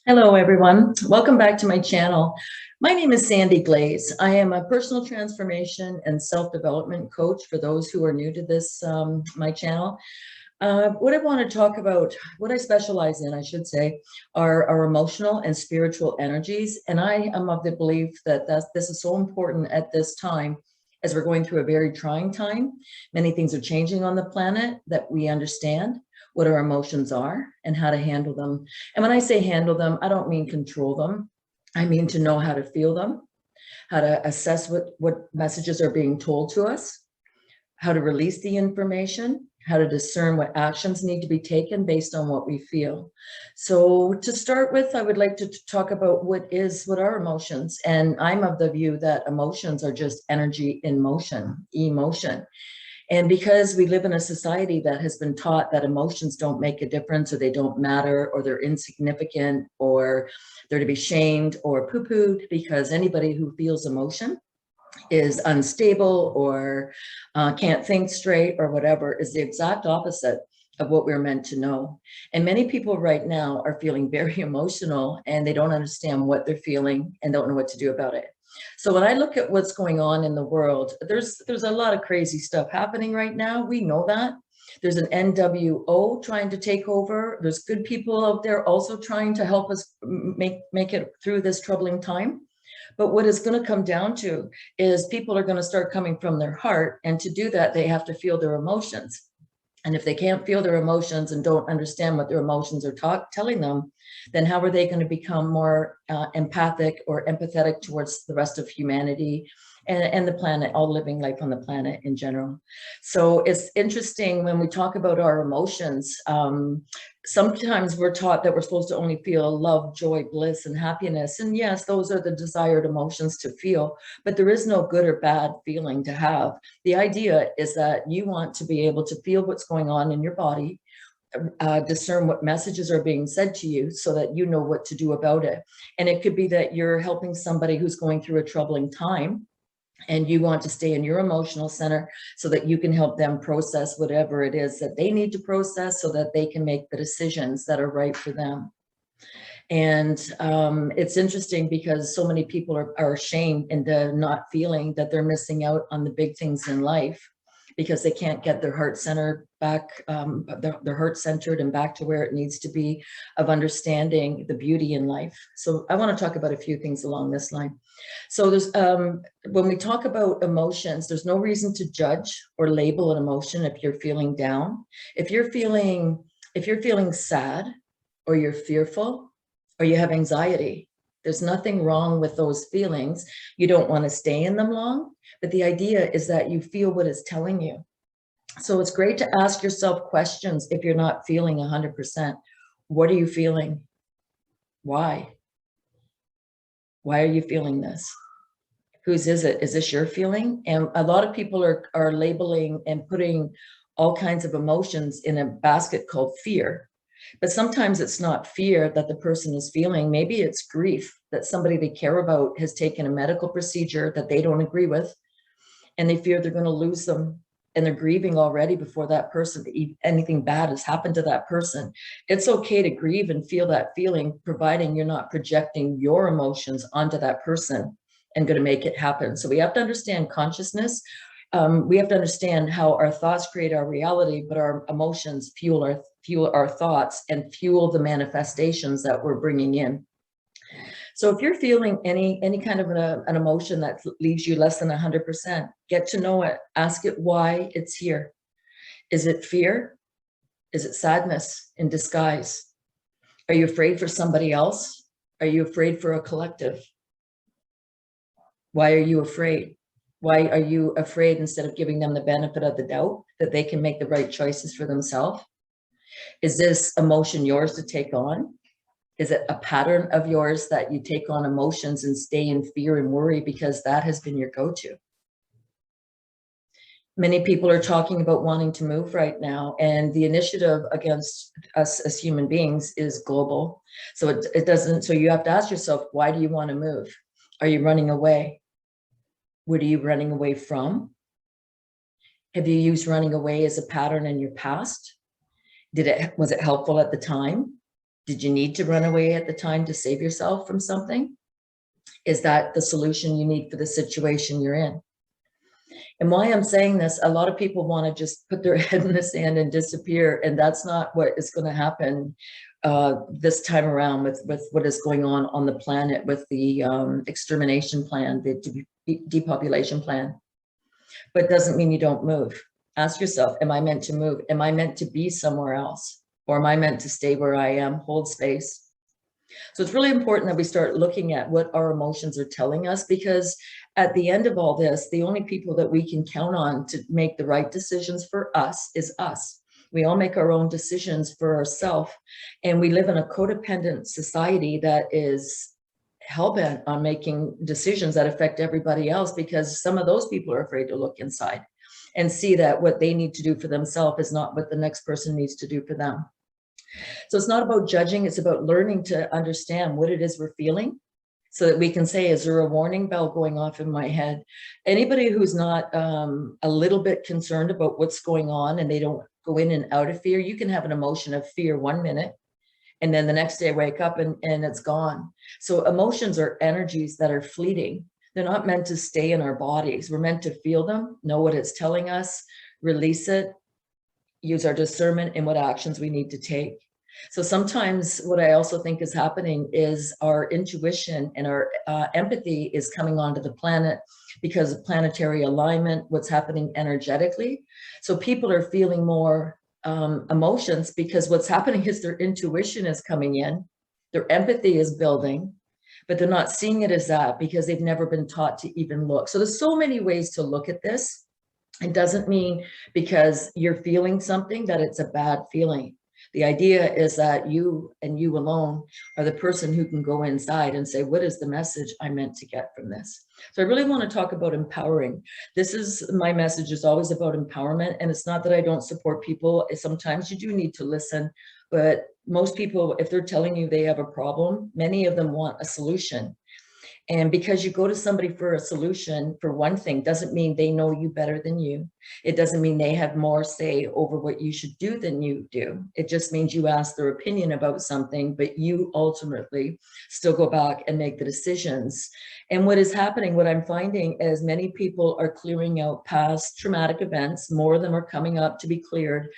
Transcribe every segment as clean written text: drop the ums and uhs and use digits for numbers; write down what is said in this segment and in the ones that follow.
Hello, everyone. Welcome back to my channel. My name is Sandy Glaze. I am a personal transformation and self-development coach for those who are new to this, my channel. What I want to talk about, what I specialize in, I should say, are our emotional and spiritual energies. And I am of the belief that this is so important at this time as we're going through a very trying time. Many things are changing on the planet that we understand what our emotions are and how to handle them. And when I say handle them, I don't mean control them. I mean to know how to feel them, how to assess what messages are being told to us, how to release the information, how to discern what actions need to be taken based on what we feel. So to start with, I would like to talk about what are emotions. And I'm of the view that emotions are just energy in motion, emotion. And because we live in a society that has been taught that emotions don't make a difference, or they don't matter, or they're insignificant, or they're to be shamed or poo-pooed, because anybody who feels emotion is unstable or can't think straight or whatever, is the exact opposite of what we're meant to know. And many people right now are feeling very emotional, and they don't understand what they're feeling and don't know what to do about it. So when I look at what's going on in the world, there's a lot of crazy stuff happening right now. We know that. There's an NWO trying to take over. There's good people out there also trying to help us make it through this troubling time. But what it's going to come down to is people are going to start coming from their heart. And to do that, they have to feel their emotions. And if they can't feel their emotions and don't understand what their emotions are telling them, then how are they going to become more empathic or empathetic towards the rest of humanity and the planet, all living life on the planet in general? So it's interesting when we talk about our emotions. Sometimes we're taught that we're supposed to only feel love, joy, bliss, and happiness. And yes, those are the desired emotions to feel, but there is no good or bad feeling to have. The idea is that you want to be able to feel what's going on in your body, discern what messages are being said to you so that you know what to do about it. And it could be that you're helping somebody who's going through a troubling time, and you want to stay in your emotional center so that you can help them process whatever it is that they need to process so that they can make the decisions that are right for them. And it's interesting because so many people are ashamed into not feeling that they're missing out on the big things in life, because they can't get their heart centered back, their heart centered and back to where it needs to be, of understanding the beauty in life. So I want to talk about a few things along this line. So there's, when we talk about emotions, there's no reason to judge or label an emotion. If you're feeling down, if you're feeling sad, or you're fearful, or you have anxiety, there's nothing wrong with those feelings. You don't want to stay in them long, but the idea is that you feel what it's telling you. So it's great to ask yourself questions if you're not feeling 100%. What are you feeling? Why? Why are you feeling this? Whose is it? Is this your feeling? And a lot of people are labeling and putting all kinds of emotions in a basket called fear. But sometimes it's not fear that the person is feeling. Maybe it's grief that somebody they care about has taken a medical procedure that they don't agree with, and they fear they're going to lose them, and they're grieving already before that person, anything bad has happened to that person. It's okay to grieve and feel that feeling, providing you're not projecting your emotions onto that person and going to make it happen. So we have to understand consciousness. We have to understand how our thoughts create our reality, but our emotions fuel our thoughts and fuel the manifestations that we're bringing in. So if you're feeling any kind of an emotion that leaves you less than 100%, get to know it. Ask it why it's here. Is it fear? Is it sadness in disguise? Are you afraid for somebody else? Are you afraid for a collective? Why are you afraid? Why are you afraid instead of giving them the benefit of the doubt that they can make the right choices for themselves? Is this emotion yours to take on? Is it a pattern of yours that you take on emotions and stay in fear and worry because that has been your go-to? Many people are talking about wanting to move right now, and the initiative against us as human beings is global. So it doesn't, so you have to ask yourself, why do you want to move? Are you running away? What are you running away from? Have you used running away as a pattern in your past? Was it helpful at the time? Did you need to run away at the time to save yourself from something? Is that the solution you need for the situation you're in? And why I'm saying this, a lot of people want to just put their head in the sand and disappear, and that's not what is going to happen this time around with what is going on the planet with the extermination plan, the depopulation plan. But it doesn't mean you don't move. Ask yourself, am I meant to move? Am I meant to be somewhere else? Or am I meant to stay where I am, hold space? So it's really important that we start looking at what our emotions are telling us, because at the end of all this, the only people that we can count on to make the right decisions for us is us. We all make our own decisions for ourselves, and we live in a codependent society that is hell-bent on making decisions that affect everybody else, because some of those people are afraid to look inside and see that what they need to do for themselves is not what the next person needs to do for them. So it's not about judging, it's about learning to understand what it is we're feeling, so that we can say, is there a warning bell going off in my head? Anybody who's not a little bit concerned about what's going on and they don't go in and out of fear, you can have an emotion of fear 1 minute, and then the next day wake up and it's gone. So emotions are energies that are fleeting. They're not meant to stay in our bodies. We're meant to feel them, know what it's telling us, release it, use our discernment in what actions we need to take. So sometimes what I also think is happening is our intuition and our empathy is coming onto the planet because of planetary alignment, what's happening energetically. So people are feeling more emotions because what's happening is their intuition is coming in, their empathy is building, but they're not seeing it as that because they've never been taught to even look. So there's so many ways to look at this. It doesn't mean because you're feeling something that it's a bad feeling. The idea is that you and you alone are the person who can go inside and say, what is the message I meant to get from this? So I really want to talk about empowering. My message is always about empowerment. And it's not that I don't support people. Sometimes you do need to listen, but most people, if they're telling you they have a problem, many of them want a solution. And because you go to somebody for a solution for one thing, doesn't mean they know you better than you. It doesn't mean they have more say over what you should do than you do. It just means you ask their opinion about something, but you ultimately still go back and make the decisions. And what is happening, what I'm finding is many people are clearing out past traumatic events. More of them are coming up to be cleared.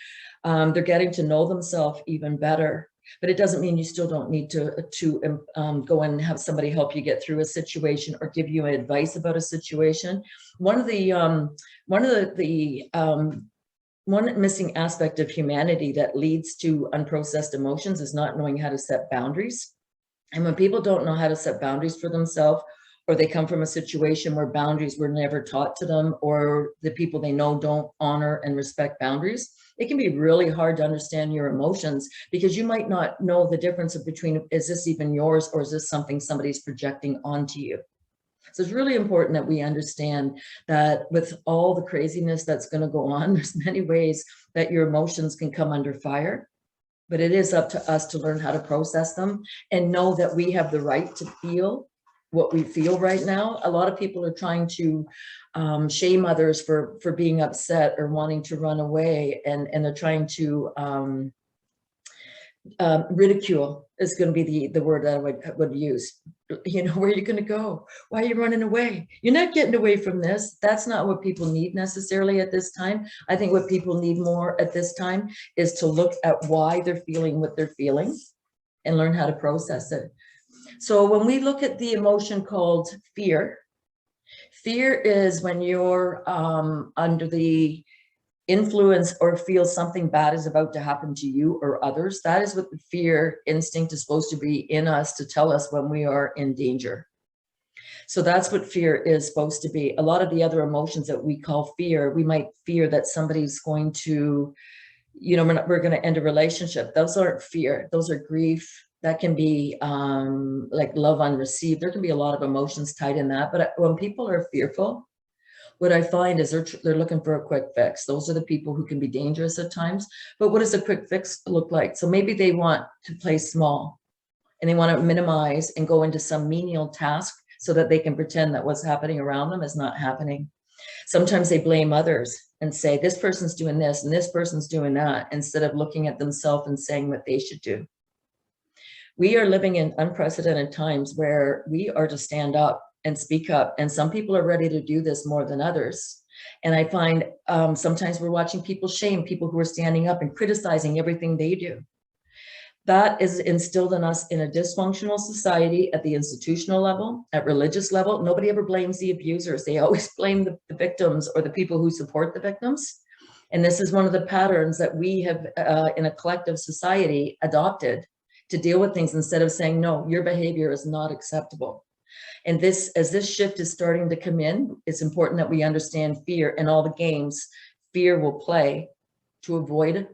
They're getting to know themselves even better. But it doesn't mean you still don't need to go and have somebody help you get through a situation or give you advice about a situation. One missing aspect of humanity that leads to unprocessed emotions is not knowing how to set boundaries. And when people don't know how to set boundaries for themselves, or they come from a situation where boundaries were never taught to them, or the people they know don't honor and respect boundaries, it can be really hard to understand your emotions because you might not know the difference between, is this even yours or is this something somebody's projecting onto you? So it's really important that we understand that with all the craziness that's going to go on, there's many ways that your emotions can come under fire, but it is up to us to learn how to process them and know that we have the right to feel what we feel right now. A lot of people are trying to shame others for being upset or wanting to run away, and they're trying to ridicule is going to be the word that I would use. You know, where are you going to go? Why are you running away? You're not getting away from this. That's not what people need necessarily at this time. I think what people need more at this time is to look at why they're feeling what they're feeling and learn how to process it. So when we look at the emotion called fear, fear is when you're under the influence or feel something bad is about to happen to you or others. That is what the fear instinct is supposed to be in us to tell us when we are in danger. So that's what fear is supposed to be. A lot of the other emotions that we call fear, we might fear that somebody's going to, you know, we're going to end a relationship. Those aren't fear. Those are grief. That can be like love unreceived. There can be a lot of emotions tied in that. But when people are fearful, what I find is they're looking for a quick fix. Those are the people who can be dangerous at times. But what does a quick fix look like? So maybe they want to play small and they want to minimize and go into some menial task so that they can pretend that what's happening around them is not happening. Sometimes they blame others and say, this person's doing this and this person's doing that, instead of looking at themselves and saying what they should do. We are living in unprecedented times where we are to stand up and speak up. And some people are ready to do this more than others. And I find sometimes we're watching people shame people who are standing up and criticizing everything they do. That is instilled in us in a dysfunctional society at the institutional level, at religious level. Nobody ever blames the abusers. They always blame the victims or the people who support the victims. And this is one of the patterns that we have in a collective society adopted to deal with things, instead of saying, no, your behavior is not acceptable. And this, as this shift is starting to come in, it's important that we understand fear and all the games fear will play to avoid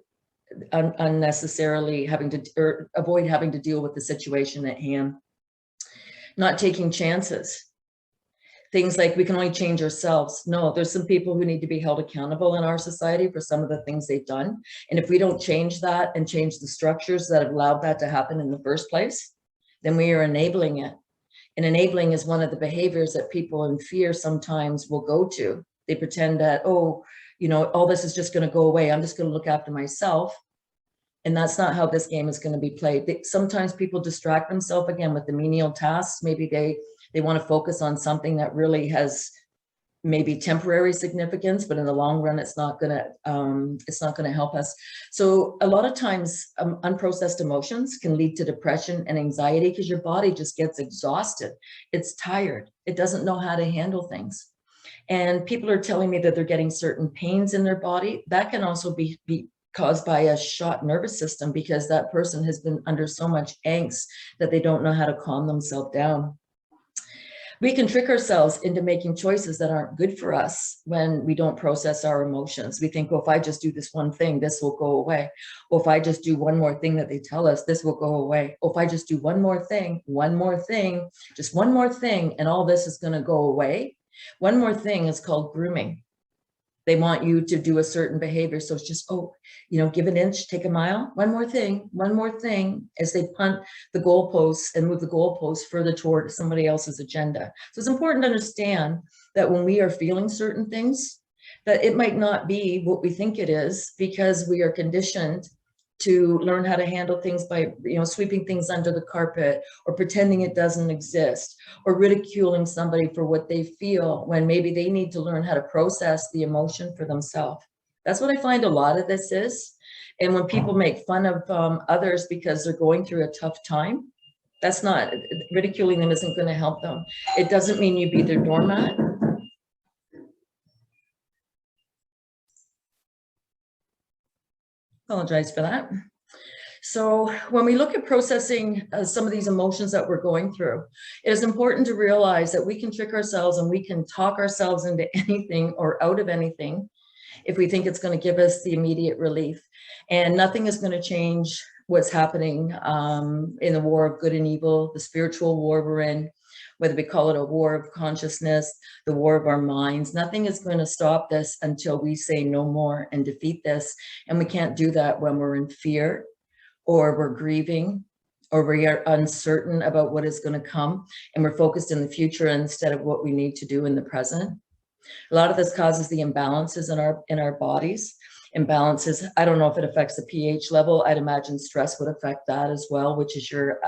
unnecessarily having to, or avoid having to deal with the situation at hand. Not taking chances. Things like we can only change ourselves. No, there's some people who need to be held accountable in our society for some of the things they've done. And if we don't change that and change the structures that have allowed that to happen in the first place, then we are enabling it. And enabling is one of the behaviors that people in fear sometimes will go to. They pretend that, oh, you know, all this is just going to go away. I'm just going to look after myself. And that's not how this game is going to be played. Sometimes people distract themselves again with the menial tasks. Maybe they want to focus on something that really has maybe temporary significance, but in the long run, it's not going to help us. So a lot of times, unprocessed emotions can lead to depression and anxiety because your body just gets exhausted. It's tired. It doesn't know how to handle things. And people are telling me that they're getting certain pains in their body. That can also be caused by a shot nervous system, because that person has been under so much angst that they don't know how to calm themselves down. We can trick ourselves into making choices that aren't good for us when we don't process our emotions. We think, oh, if I just do this one thing, this will go away. Or if I just do one more thing that they tell us, this will go away. Or if I just do one more thing, just one more thing, and all this is going to go away. One more thing is called grooming. They want you to do a certain behavior. So it's just, oh, you know, give an inch, take a mile. One more thing, as they punt the goalposts and move the goalposts further toward somebody else's agenda. So it's important to understand that when we are feeling certain things, that it might not be what we think it is, because we are conditioned to learn how to handle things by, you know, sweeping things under the carpet, or pretending it doesn't exist, or ridiculing somebody for what they feel when maybe they need to learn how to process the emotion for themselves. That's what I find a lot of this is. And when people make fun of others because they're going through a tough time, that's not, ridiculing them isn't going to help them. It doesn't mean you be their doormat. Apologize for that. So when we look at processing some of these emotions that we're going through, it is important to realize that we can trick ourselves and we can talk ourselves into anything or out of anything if we think it's going to give us the immediate relief. And nothing is going to change what's happening in the war of good and evil, the spiritual war we're in, whether we call it a war of consciousness, the war of our minds. Nothing is going to stop this until we say no more and defeat this. And we can't do that when we're in fear, or we're grieving, or we are uncertain about what is going to come, and we're focused in the future instead of what we need to do in the present. A lot of this causes the imbalances in our bodies. Imbalances, I don't know if it affects the pH level. I'd imagine stress would affect that as well, which is your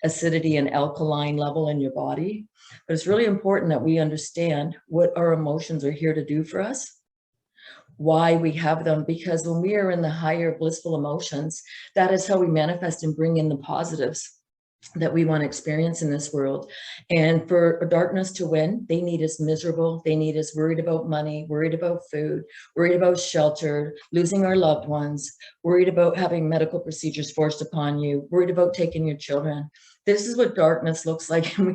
acidity and alkaline level in your body. But it's really important that we understand what our emotions are here to do for us, why we have them, because when we are in the higher blissful emotions, that is how we manifest and bring in the positives that we want to experience in this world. And for darkness to win, they need us miserable. They need us worried about money, worried about food, worried about shelter, losing our loved ones, worried about having medical procedures forced upon you, worried about taking your children. This is what darkness looks like. And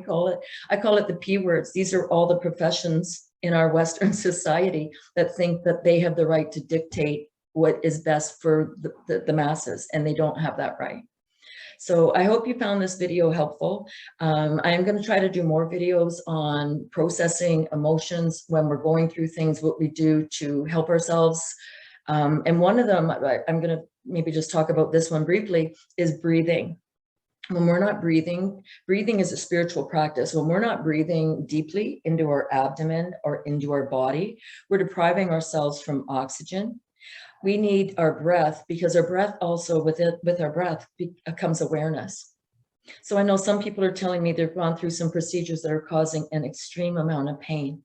I call it the P words. These are all the professions in our Western society that think that they have the right to dictate what is best for the masses, and they don't have that right. So I hope you found this video helpful. I am going to try to do more videos on processing emotions when we're going through things, what we do to help ourselves. And one of them, I'm going to maybe just talk about this one briefly, is breathing. When we're not breathing, breathing is a spiritual practice. When we're not breathing deeply into our abdomen or into our body, we're depriving ourselves from oxygen. We need our breath, because our breath also, with our breath comes awareness. So I know some people are telling me they've gone through some procedures that are causing an extreme amount of pain.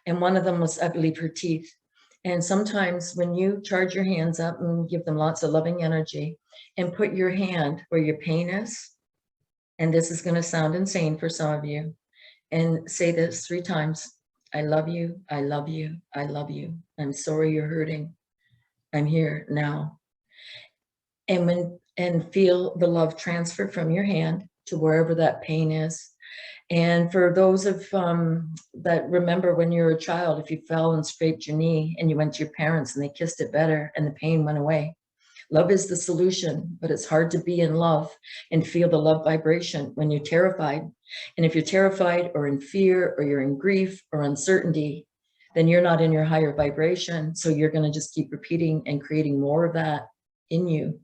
And one of them was, I believe, her teeth. And sometimes when you charge your hands up and give them lots of loving energy and put your hand where your pain is, and this is going to sound insane for some of you, and say this 3 times. I love you. I love you. I love you. I'm sorry you're hurting. I'm here now. And feel the love transfer from your hand to wherever that pain is. And for those of that remember when you were a child, if you fell and scraped your knee and you went to your parents and they kissed it better and the pain went away. Love is the solution, but it's hard to be in love and feel the love vibration when you're terrified. And if you're terrified or in fear or you're in grief or uncertainty, then you're not in your higher vibration. So you're going to just keep repeating and creating more of that in you.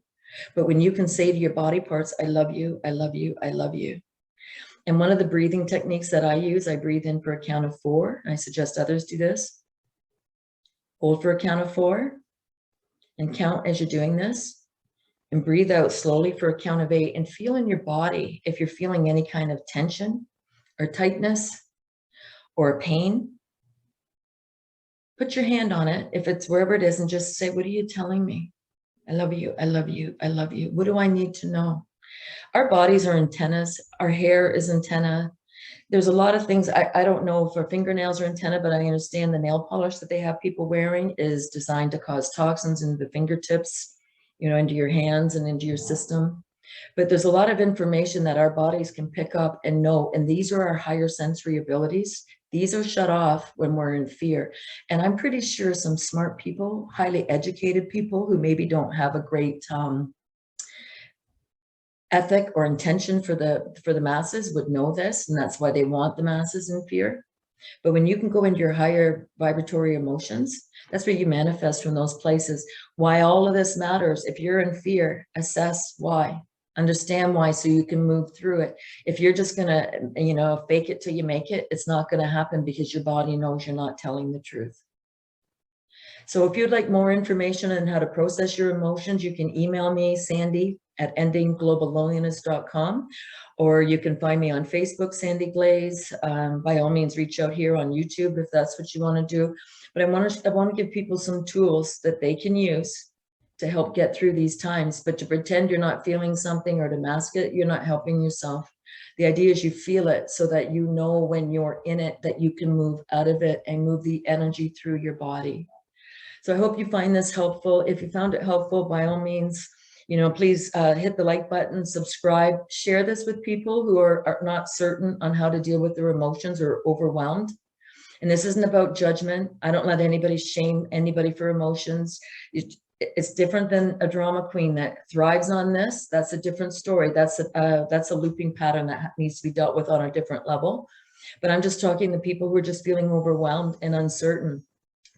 But when you can say to your body parts, I love you, I love you, I love you. And one of the breathing techniques that I use, I breathe in for a count of 4. I suggest others do this. Hold for a count of 4 and count as you're doing this. And breathe out slowly for a count of 8 and feel in your body if you're feeling any kind of tension or tightness or pain. Put your hand on it if it's wherever it is and just say, what are you telling me? I love you, I love you, I love you. What do I need to know? Our bodies are antennas. Our hair is antenna. There's a lot of things. I don't know if our fingernails are antenna, but I understand the nail polish that they have people wearing is designed to cause toxins into the fingertips, you know, into your hands and into your system. But there's a lot of information that our bodies can pick up and know. And these are our higher sensory abilities. These are shut off when we're in fear. And I'm pretty sure some smart people, highly educated people who maybe don't have a great ethic or intention for the masses would know this, and that's why they want the masses in fear. But when you can go into your higher vibratory emotions, that's where you manifest from those places. Why all of this matters. If you're in fear, assess why, understand why, so you can move through it. If you're just gonna, you know, fake it till you make it, it's not gonna happen because your body knows you're not telling the truth. So if you'd like more information on how to process your emotions, you can email me, sandy@endinggloballoneliness.com, or you can find me on Facebook, Sandy Glaze. By all means, reach out here on YouTube if that's what you want to do. But I want to give people some tools that they can use to help get through these times. But to pretend you're not feeling something or to mask it, you're not helping yourself. The idea is you feel it so that you know when you're in it that you can move out of it and move the energy through your body. So I hope you find this helpful. If you found it helpful, by all means, you know, please hit the like button, subscribe, share this with people who are not certain on how to deal with their emotions or overwhelmed. And this isn't about judgment. I don't let anybody shame anybody for emotions. It's different than a drama queen that thrives on this. That's a different story. That's a looping pattern that needs to be dealt with on a different level. But I'm just talking to people who are just feeling overwhelmed and uncertain.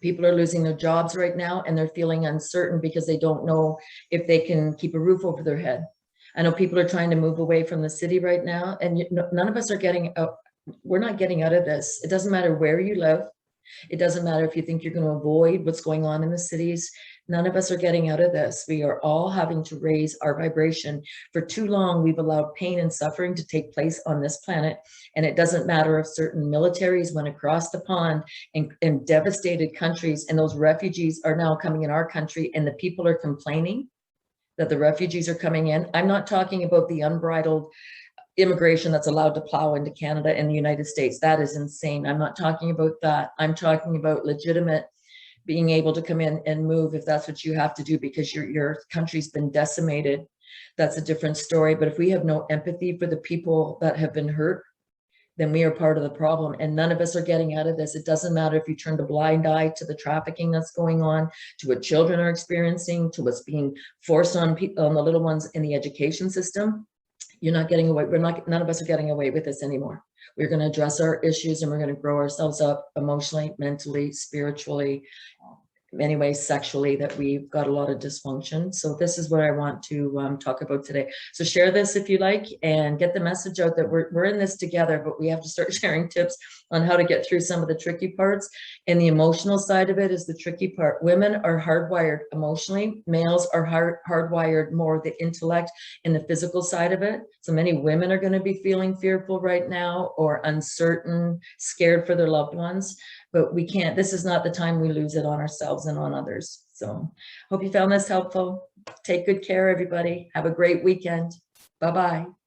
People are losing their jobs right now and they're feeling uncertain because they don't know if they can keep a roof over their head. I know people are trying to move away from the city right now, and none of us are getting out. We're not getting out of this. It doesn't matter where you live. It doesn't matter if you think you're going to avoid what's going on in the cities. None of us are getting out of this. We are all having to raise our vibration. For too long, we've allowed pain and suffering to take place on this planet. And it doesn't matter if certain militaries went across the pond and devastated countries, and those refugees are now coming in our country, and the people are complaining that the refugees are coming in. I'm not talking about the unbridled immigration that's allowed to plow into Canada and the United States. That is insane. I'm not talking about that. I'm talking about legitimate being able to come in and move if that's what you have to do because your country's been decimated. That's a different story. But if we have no empathy for the people that have been hurt, then we are part of the problem, and none of us are getting out of this. It doesn't matter if you turn a blind eye to the trafficking that's going on, to what children are experiencing, to what's being forced on people, on the little ones in the education system. You're not getting away. None of us are getting away with this anymore. We're going to address our issues and we're going to grow ourselves up emotionally, mentally, spiritually, anyway, sexually, that we've got a lot of dysfunction. So this is what I want to talk about today. So share this if you like, and get the message out that we're in this together, but we have to start sharing tips on how to get through some of the tricky parts. And the emotional side of it is the tricky part. Women are hardwired emotionally. Males are hardwired more the intellect and the physical side of it. So many women are going to be feeling fearful right now, or uncertain, scared for their loved ones. But we can't, this is not the time we lose it on ourselves and on others. So hope you found this helpful. Take good care, everybody. Have a great weekend. Bye-bye.